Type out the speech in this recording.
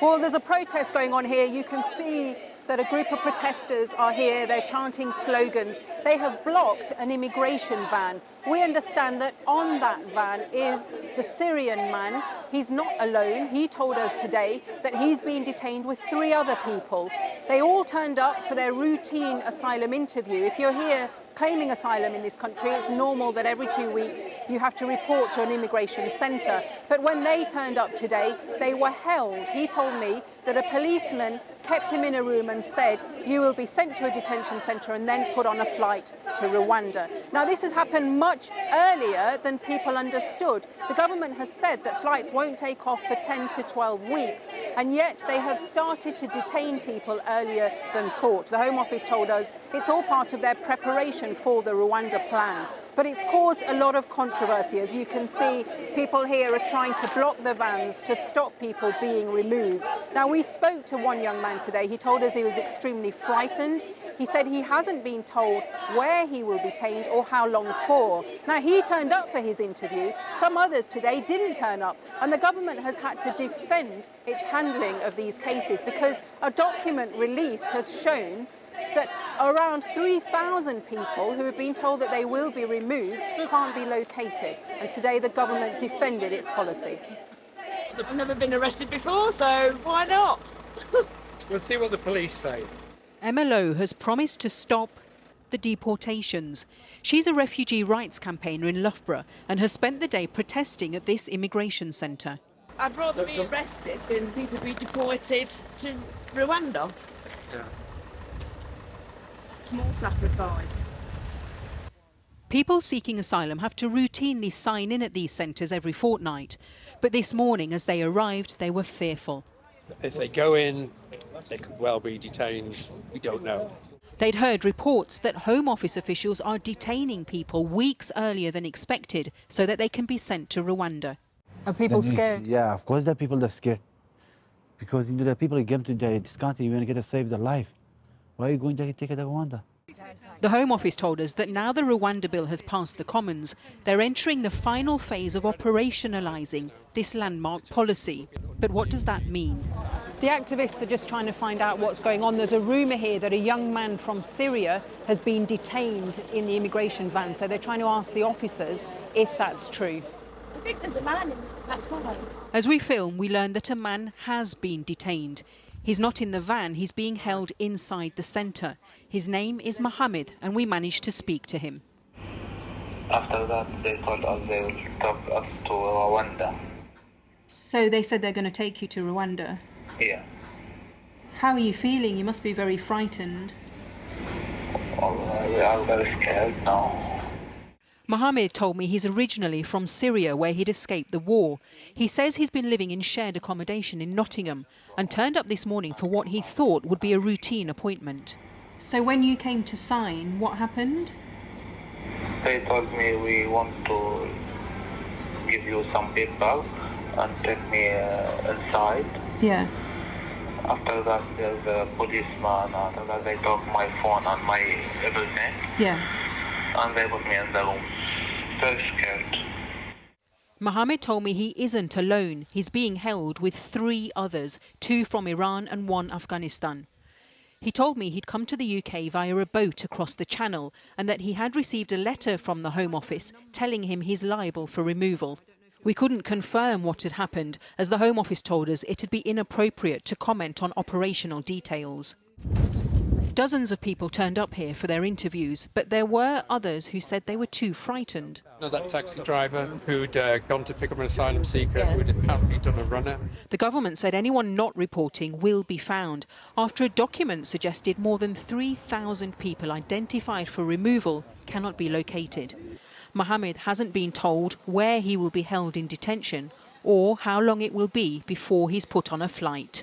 Well, there's a protest going on here. You can see that a group of protesters are here. They're chanting slogans. They have blocked an immigration van. We understand that on that van is the Syrian man. He's not alone. He told us today that he's been detained with 3 other people. They all turned up for their routine asylum interview. If you're here claiming asylum in this country, it's normal that every 2 weeks you have to report to an immigration centre. But when they turned up today, they were held. He told me that a policeman kept him in a room and said, you will be sent to a detention centre and then put on a flight to Rwanda. Now, this has happened much earlier than people understood. The government has said that flights won't take off for 10 to 12 weeks, and yet they have started to detain people earlier than thought. The Home Office told us it's all part of their preparation for the Rwanda plan. But it's caused a lot of controversy. As you can see, people here are trying to block the vans to stop people being removed. Now, we spoke to one young man today. He told us he was extremely frightened. He said he hasn't been told where he will be detained or how long for. Now, he turned up for his interview. Some others today didn't turn up. And the government has had to defend its handling of these cases because a document released has shown that around 3,000 people who have been told that they will be removed can't be located. And today the government defended its policy. I've never been arrested before, so why not? We'll see what the police say. Emma Lowe has promised to stop the deportations. She's a refugee rights campaigner in Loughborough and has spent the day protesting at this immigration centre. I'd rather be arrested than people be deported to Rwanda. Yeah. Small sacrifice. People seeking asylum have to routinely sign in at these centres every fortnight. But this morning, as they arrived, they were fearful. If they go in, they could well be detained. We don't know. They'd heard reports that Home Office officials are detaining people weeks earlier than expected so that they can be sent to Rwanda. Are people scared? Yeah, of course the people are scared. Because the people who came to this country, you want to save their life. Why are you going to take it to Rwanda? The Home Office told us that now the Rwanda bill has passed the Commons, they're entering the final phase of operationalising this landmark policy. But what does that mean? The activists are just trying to find out what's going on. There's a rumour here that a young man from Syria has been detained in the immigration van, so they're trying to ask the officers if that's true. I think there's a man in that side. As we film, we learn that a man has been detained. He's not in the van, he's being held inside the centre. His name is Mohammed, and we managed to speak to him. After that, they told us they will take us to Rwanda. So they said they're going to take you to Rwanda? Yeah. How are you feeling? You must be very frightened. We are very scared now. Mohammed told me he's originally from Syria, where he'd escaped the war. He says he's been living in shared accommodation in Nottingham and turned up this morning for what he thought would be a routine appointment. So when you came to sign, what happened? They told me we want to give you some paper and take me inside. Yeah. After that, there's a policeman. After that, they took my phone and my everything. Yeah. And they put me in the room. Very scared. Mohammed told me he isn't alone. He's being held with 3 others, 2 from Iran and 1 Afghanistan. He told me he'd come to the UK via a boat across the Channel and that he had received a letter from the Home Office telling him he's liable for removal. We couldn't confirm what had happened, as the Home Office told us it'd be inappropriate to comment on operational details. Dozens of people turned up here for their interviews, but there were others who said they were too frightened. That taxi driver who'd gone to pick up an asylum seeker who'd apparently done a runner. The government said anyone not reporting will be found, after a document suggested more than 3,000 people identified for removal cannot be located. Mohammed hasn't been told where he will be held in detention or how long it will be before he's put on a flight.